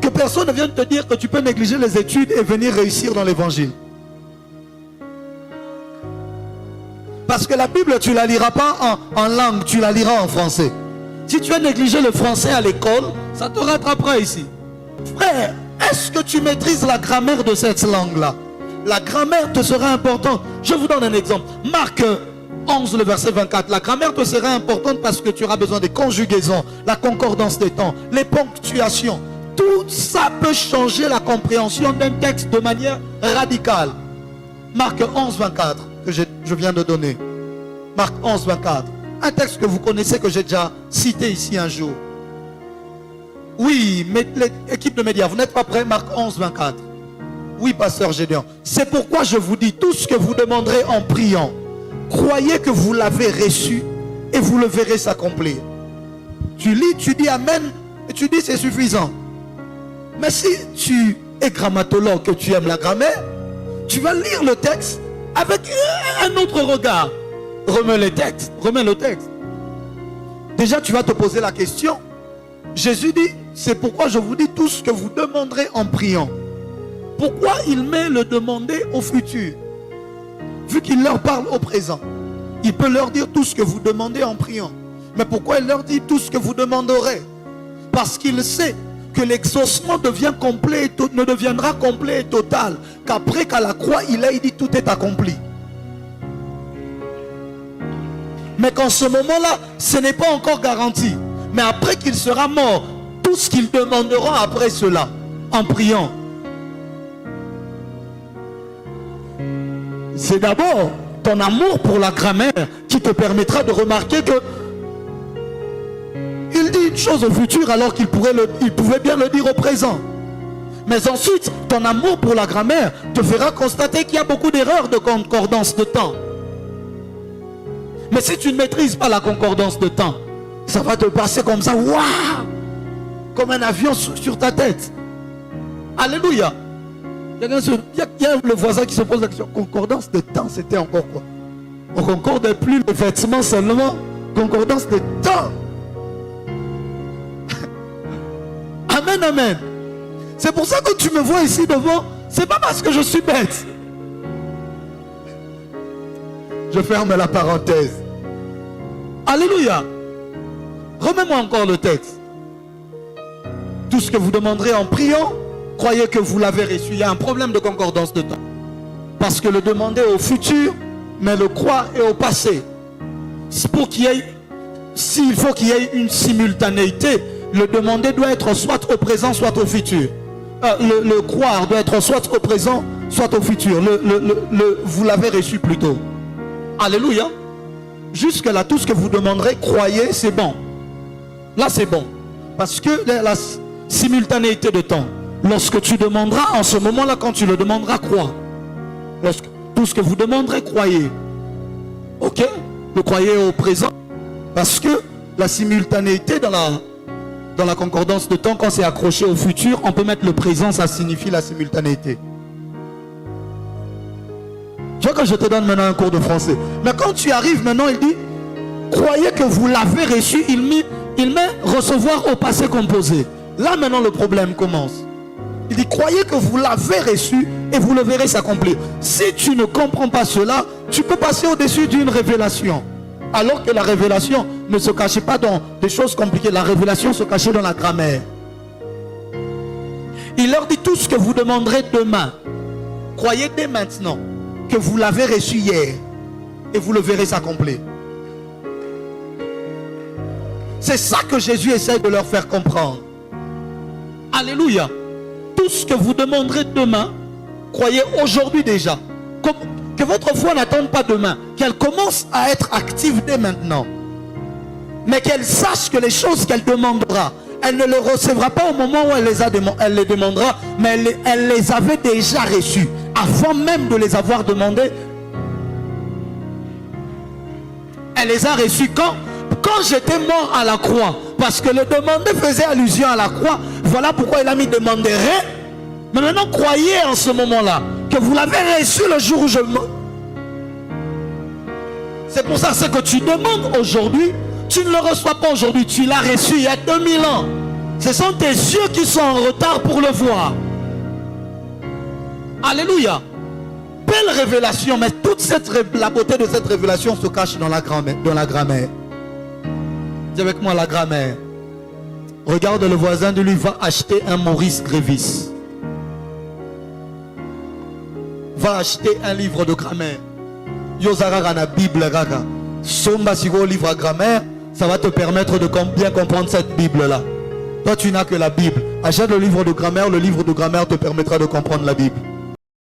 que personne ne vienne te dire que tu peux négliger les études et venir réussir dans l'évangile. Parce que la Bible, tu ne la liras pas en langue, tu la liras en français. Si tu as négligé le français à l'école, ça te rattrapera ici. Frère, est-ce que tu maîtrises la grammaire de cette langue-là? La grammaire te sera importante. Je vous donne un exemple. Marc 11, le verset 24. La grammaire te sera importante parce que tu auras besoin des conjugaisons, la concordance des temps, les ponctuations. Tout ça peut changer la compréhension d'un texte de manière radicale. Marc 11, 24, que je viens de donner. Marc 11, 24. Un texte que vous connaissez, que j'ai déjà cité ici un jour. Oui, mais l'équipe de médias, vous n'êtes pas prêts? Marc 11, 24. Oui, pasteur Gédéon. C'est pourquoi je vous dis, tout ce que vous demanderez en priant, croyez que vous l'avez reçu et vous le verrez s'accomplir. Tu lis, tu dis Amen et tu dis c'est suffisant. Mais si tu es grammatologue, que tu aimes la grammaire, tu vas lire le texte avec un autre regard. Remets le texte. Déjà, tu vas te poser la question. Jésus dit, c'est pourquoi je vous dis tout ce que vous demanderez en priant. Pourquoi il met le demander au futur? Vu qu'il leur parle au présent, il peut leur dire tout ce que vous demandez en priant. Mais pourquoi il leur dit tout ce que vous demanderez? Parce qu'il sait que l'exaucement devient complet ne deviendra complet et total qu'après qu'à la croix il dit tout est accompli. Mais qu'en ce moment-là, ce n'est pas encore garanti. Mais après qu'il sera mort, tout ce qu'ils demanderont après cela, en priant, c'est d'abord ton amour pour la grammaire qui te permettra de remarquer que il dit une chose au futur alors qu'il pouvait bien le dire au présent. Mais ensuite, ton amour pour la grammaire te fera constater qu'il y a beaucoup d'erreurs de concordance de temps. Mais si tu ne maîtrises pas la concordance de temps, ça va te passer comme ça, waouh, comme un avion sur ta tête. Alléluia. Il y a le voisin qui se pose la question, concordance de temps, c'était encore quoi? On ne concorde plus les vêtements seulement, concordance de temps. Amen, amen. C'est pour ça que tu me vois ici devant, c'est pas parce que je suis bête. Je ferme la parenthèse. Alléluia. Remets-moi encore le texte. Tout ce que vous demanderez en priant, croyez que vous l'avez reçu. Il y a un problème de concordance de temps. Parce que le demander au futur, mais le croire est au passé. Pour qu'il y ait, s'il faut qu'il y ait une simultanéité, le demander doit être soit au présent, soit au futur. Le croire doit être soit au présent, soit au futur. Vous l'avez reçu plutôt. Alléluia. Jusque-là, tout ce que vous demanderez, croyez, c'est bon. Là, c'est bon. Parce que la simultanéité de temps, lorsque tu demanderas, en ce moment-là, quand tu le demanderas, crois. Tout ce que vous demanderez, croyez. Ok? Le croyez au présent. Parce que la simultanéité dans la concordance de temps, quand c'est accroché au futur, on peut mettre le présent, ça signifie la simultanéité. Tu vois que je te donne maintenant un cours de français. Mais quand tu arrives maintenant, il dit, croyez que vous l'avez reçu, il met recevoir au passé composé. Là maintenant le problème commence. Il dit, croyez que vous l'avez reçu et vous le verrez s'accomplir. Si tu ne comprends pas cela, tu peux passer au-dessus d'une révélation. Alors que la révélation ne se cachait pas dans des choses compliquées. La révélation se cachait dans la grammaire. Il leur dit tout ce que vous demanderez demain. Croyez dès maintenant que vous l'avez reçu hier et vous le verrez s'accomplir. C'est ça que Jésus essaie de leur faire comprendre. Alléluia. Tout ce que vous demanderez demain, croyez aujourd'hui déjà. Que votre foi n'attende pas demain, qu'elle commence à être active dès maintenant. Mais qu'elle sache que les choses qu'elle demandera, elle ne les recevra pas au moment où elle les demandera, mais elle les avait déjà reçues. Avant même de les avoir demandées, elle les a reçues quand j'étais mort à la croix. Parce que le demander faisait allusion à la croix. Voilà pourquoi il a mis demanderait. Mais maintenant, croyez en ce moment-là que vous l'avez reçu le jour où je meurs. C'est pour ça, ce que tu demandes aujourd'hui, tu ne le reçois pas aujourd'hui. Tu l'as reçu il y a 2000 ans. Ce sont tes yeux qui sont en retard pour le voir. Alléluia. Belle révélation, mais toute la beauté de cette révélation se cache dans la grammaire. Dis avec moi la grammaire. Regarde le voisin de lui, va acheter un Maurice Grévis. Va acheter un livre de grammaire. Yozara na Bible raka. Somba sigo livre à grammaire, ça va te permettre de bien comprendre cette Bible là. Toi tu n'as que la Bible. Achète le livre de grammaire te permettra de comprendre la Bible.